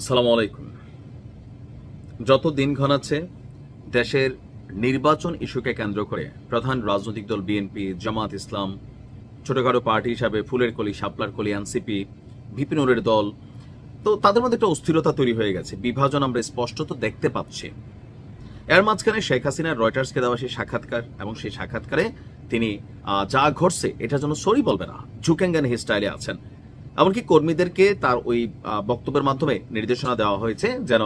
সালাম আলাইকুম। যত দিন ঘনাচ্ছে দেশের নির্বাচন ইস্যুকে কেন্দ্র করে প্রধান রাজনৈতিক দল বিএনপি, জামাত ইসলাম, ছোটখাটো পার্টি হিসাবে ফুলের কলি, শাপলার কলি, এনসিপি, ভিপি নুরের দল, তো তাদের মধ্যে একটা অস্থিরতা তৈরি হয়ে গেছে। বিভাজন আমরা স্পষ্টত দেখতে পাচ্ছি। এর মাঝখানে শেখ হাসিনার রয়টার্সকে দেওয়া সেই সাক্ষাৎকার, এবং সেই সাক্ষাৎকারে তিনি যা ঘটছে এটার জন্য সরি বলবে না, ঝুকেঙ্গান হি স্টাইলে আছেন। এমনকি কর্মীদেরকে তার ওই বক্তব্যের মাধ্যমে নির্দেশনা দেওয়া হয়েছে যেন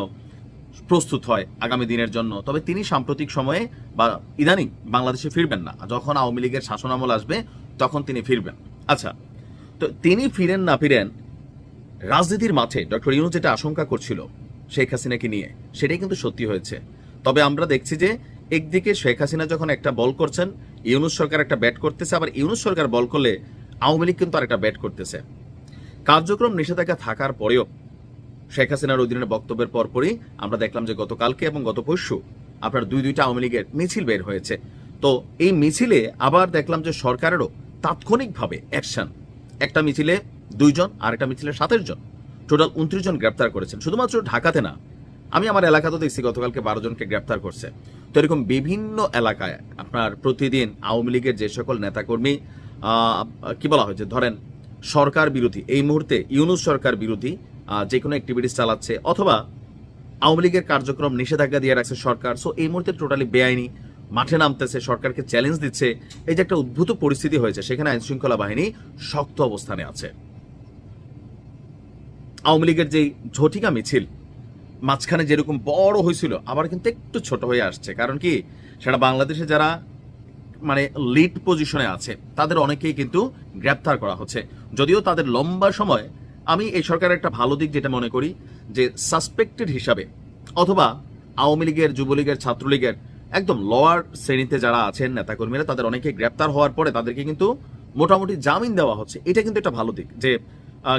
প্রস্তুত হয় আগামী দিনের জন্য। তবে তিনি সাম্প্রতিক সময়ে বা ইদানিং বাংলাদেশে ফিরবেন না, যখন আওয়ামী লীগের শাসনামল আসবে তখন তিনি ফিরবেন। আচ্ছা, তো তিনি ফিরেন না ফিরেন, রাজনীতির মাঠে ডক্টর ইউনূস যেটা আশঙ্কা করছিল শেখ হাসিনাকে নিয়ে, সেটাই কিন্তু সত্যি হয়েছে। তবে আমরা দেখছি যে একদিকে শেখ হাসিনা যখন একটা বল করছেন, ইউনূস সরকার একটা ব্যাট করতেছে, আবার ইউনূস সরকার বল করলে আওয়ামী লীগ কিন্তু আরেকটা ব্যাট করতেছে। কার্যক্রম নিষেধাজ্ঞা থাকার পরেও শেখ হাসিনার ওই দিনের বক্তব্যের পরপরই আমরা দেখলাম যে গতকালকে এবং গত পরশু আপনার দুইটা আওয়ামী লীগের মিছিল বের হয়েছে। তো এই মিছিলে আবার দেখলাম যে সরকারেরও তাৎক্ষণিকভাবে অ্যাকশন। একটা মিছিলে 2 জন, আর একটা মিছিলে 27 জন, টোটাল 29 জন গ্রেপ্তার করেছেন। শুধুমাত্র ঢাকাতে না, আমি আমার এলাকাতেও দেখছি গতকালকে 12 জনকে গ্রেপ্তার করছে। তো এরকম বিভিন্ন এলাকায় আপনার প্রতিদিন আওয়ামী লীগের যে সকল নেতাকর্মী কি বলা হয়েছে, ধরেন সরকার বিরোধী, এই মুহূর্তে ইউনূস সরকার বিরোধী যে কোনো অ্যাক্টিভিটিস চালাচ্ছে, অথবা আওয়ামী লীগের কার্যক্রম নিষেধাজ্ঞা দিয়ে রাখছে সরকার, সো এই মুহূর্তে টোটালি বেআইনি মাঠে নামতেছে, সরকারকে চ্যালেঞ্জ দিচ্ছে। এই যে একটা উদ্ভূত পরিস্থিতি হয়েছে, সেখানে আইন শৃঙ্খলা বাহিনী শক্ত অবস্থানে আছে। আওয়ামী লীগের যেই ঝটিকা মিছিল মাঝখানে যেরকম বড় হয়েছিল, আবার কিন্তু একটু ছোট হয়ে আসছে। কারণ কি, সেটা বাংলাদেশে যারা মানে লিড পজিশনে আছে তাদের অনেকেই কিন্তু গ্রেপ্তার করা হচ্ছে। যদিও তাদের লম্বা সময়, আমি এই সরকারের একটা ভালো দিক যেটা মনে করি যে সাসপেক্টেড হিসাবে, অথবা আওয়ামী লীগের, যুবলীগের, ছাত্রলীগের একদম লোয়ার শ্রেণীতে যারা আছেন নেতাকর্মীরা, তাদের অনেকে গ্রেপ্তার হওয়ার পরে তাদেরকে কিন্তু মোটামুটি জামিন দেওয়া হচ্ছে। এটা কিন্তু একটা ভালো দিক যে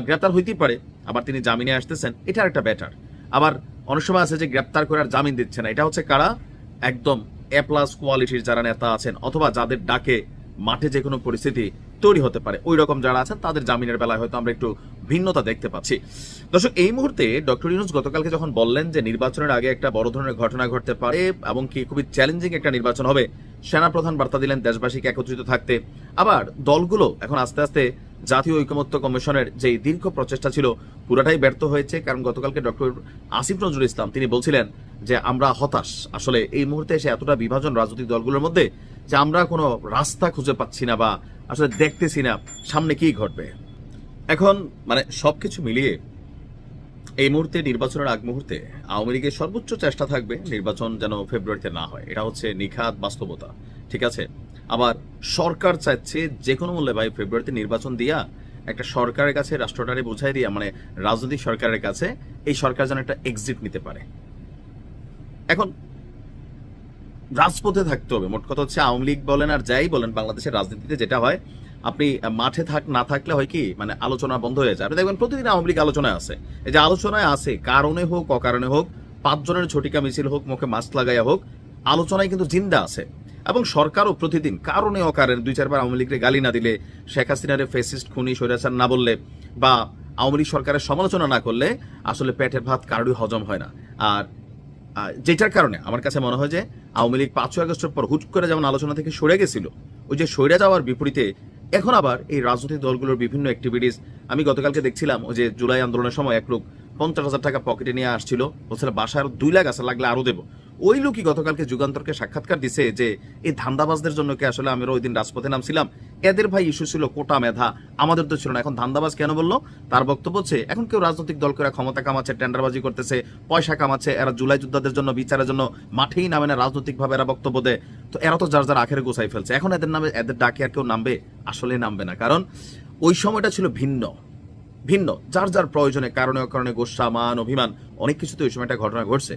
গ্রেপ্তার হইতেই পারে, আবার তিনি জামিনে আসতেছেন, এটা একটা বেটার। আবার অনেক সময় আছে যে গ্রেপ্তার করে আর জামিন দিচ্ছে না, এটা হচ্ছে কারা, একদম A+ কোয়ালিটির যারা নেতা আছেন, অথবা যাদের ডাকে মাঠে যে কোনো পরিস্থিতি তৈরি হতে পারে, ওই রকম যারা আছেন তাদের জামিনের বেলায় হয়তো আমরা একটু ভিন্নতা দেখতে পাচ্ছি। দর্শক, এই মুহূর্তে ডক্টর ইউনূস গতকালকে যখন বললেন যে নির্বাচনের আগে একটা বড় ধরনের ঘটনা ঘটতে পারে এবং কি খুবই চ্যালেঞ্জিং একটা নির্বাচন হবে, সেনাপ্রধান বার্তা দিলেন দেশবাসীকে একত্রিত থাকতে। আবার দলগুলো এখন আস্তে আস্তে জাতীয় ঐকমত্য কমিশনের যে দীর্ঘ প্রচেষ্টা ছিল পুরাটাই ব্যর্থ হয়েছে। কারণ গতকালকে ডক্টর আসিফ নজরুল ইসলাম তিনি বলছিলেন যে আমরা হতাশ, আসলে এই মুহূর্তে এসে এতটা বিভাজন রাজনৈতিক দলগুলোর মধ্যে যে আমরা কোনো রাস্তা খুঁজে পাচ্ছি না, বা আসলে দেখতেছি না সামনে কি ঘটবে। এখন মানে সবকিছু মিলিয়ে এই মুহূর্তে, নির্বাচনের আগ মুহূর্তে আওয়ামী লীগের সর্বোচ্চ চেষ্টা থাকবে নির্বাচন যেন ফেব্রুয়ারিতে না হয়। এটা হচ্ছে নিখাত বাস্তবতা, ঠিক আছে। আবার সরকার চাইছে যে কোনো মূল্যে ভাই ফেব্রুয়ারিতে নির্বাচন দিয়া একটা সরকারের কাছে, রাষ্ট্রটারে বোঝাই দিয়া, মানে রাজনৈতিক সরকারের কাছে এই সরকার যেন একটা এক্সিট নিতে পারে। এখন রাজপথে থাকতে হবে। মোট কথা হচ্ছে আওয়ামী লীগ বলেন আর যাই বলেন, বাংলাদেশের রাজনীতিতে যেটা হয়, আপনি মাঠে না থাকলে হয় কি, মানে আলোচনা বন্ধ হয়ে যায়। আপনি দেখবেন প্রতিদিন আওয়ামী লীগ আলোচনায় আছে। এই যে আলোচনায় আছে, কারণে হোক অকারণে হোক, 5 জনের ঝটিকা মিছিল হোক, মুখে মাস্ক লাগাইয়া হোক, আলোচনায় কিন্তু জিন্দা আছে। এবং সরকারও প্রতিদিন কারণে অকারণে 2-4 বার আওয়ামী লীগের গালি না দিলে, শেখ হাসিনারে ফেসিস্ট, খুনি, স্বৈরাচার না বললে, বা আওয়ামী লীগ সরকারের সমালোচনা না করলে আসলে পেটের ভাত কারোরই হজম হয় না। আর যেটার কারণে আমার কাছে মনে হয় যে আওয়ামী লীগ 5ই আগস্টের পর হুট করে যেমন আলোচনা থেকে সরে গেছিল, ওই যে সরে যাওয়ার বিপরীতে এখন আবার এই রাজনৈতিক দলগুলোর বিভিন্ন অ্যাক্টিভিটিস, আমি গতকালকে দেখছিলাম ওই যে জুলাই আন্দোলনের সময় এক লোক 50,000 টাকা পকেটে নিয়ে আসছিল, বলছিল বাসায় 2 লাখ আছে, লাগলে আরো দেবো। ওই লোকই গতকালকে যুগান্তরকে সাক্ষাৎকার দিছে যে এই ধান্দাবাজদের জন্য কি আসলে আমরা ওই দিন রাজপথে নামছিলাম, এদের ভাই ইস্যু ছিল কোটা মেধা, আমাদের তো ছিল না, এখন ধান্দাবাজ কেন বললো? তার বক্তব্য হচ্ছে এখন কেউ রাজনৈতিক দল করে ক্ষমতা কামাচ্ছে, টেন্ডারবাজি করতেছে, পয়সা কামাচ্ছে, এরা জুলাই যোদ্ধাদের জন্য, বিচারের জন্য মাঠেই নামে না, রাজনৈতিক ভাবে এরা বক্তব্য দেয়। তো এরা তো যার যার আখেরে গোছাই ফেলছে, এখন এদের নামে, এদের ডাকে আর কেউ নামবে? আসলে নামবে না। কারণ ওই সময়টা ছিল ভিন্ন ভিন্ন, যার যার প্রয়োজনে, কারণে অকারণে, গোসা, মান, অভিমান, অনেক কিছুতে ওই সময়টা ঘটনা ঘটছে।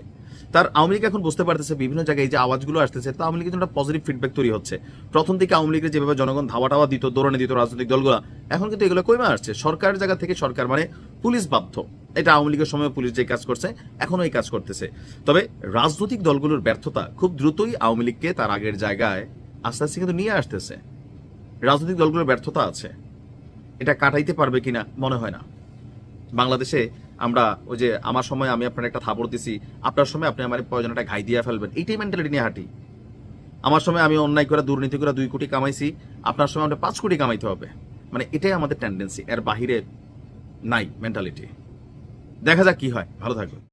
তার আওয়ামী লীগ এখন বুঝতে পারতেছে বিভিন্ন জায়গায় যে আওয়াজগুলো আসতেছে, তো আওয়ামী লীগের জন্য একটা পজিটিভ ফিডব্যাক তৈরি হচ্ছে। প্রথম দিকে আওয়ামী লীগের যেভাবে জনগণ ধাওয়া টাওয়া দিত, দৌড়ানে দিত রাজনৈতিক দলগুলো, এখন কিন্তু এগুলো কমে আসছে। সরকারের জায়গা থেকে সরকার মানে পুলিশ বাধ্য, এটা আওয়ামী লীগের সময় পুলিশ যে কাজ করছে এখনো এই কাজ করতেছে। তবে রাজনৈতিক দলগুলোর ব্যর্থতা খুব দ্রুতই আওয়ামী লীগকে তার আগের জায়গায় আস্তে আস্তে কিন্তু নিয়ে আসতেছে। রাজনৈতিক দলগুলোর ব্যর্থতা আছে, এটা কাটাইতে পারবে কিনা মনে হয় না। বাংলাদেশে আমরা ওই যে আমার সময় আমি আপনার একটা থাপড় দিছি, আপনার সময় আপনি আমার প্রয়োজন একটা ঘাই দিয়ে ফেলবেন, এইটাই মেন্টালিটি নিয়ে হাঁটি। আমার সময় আমি অন্যায় করে দুর্নীতি করে 2 কোটি কামাইছি, আপনার সময় আমরা 5 কোটি কামাইতে হবে, মানে এটাই আমাদের টেন্ডেন্সি, এর বাহিরে নাই মেন্টালিটি। দেখা যাক কি হয়, ভালো থাকবেন।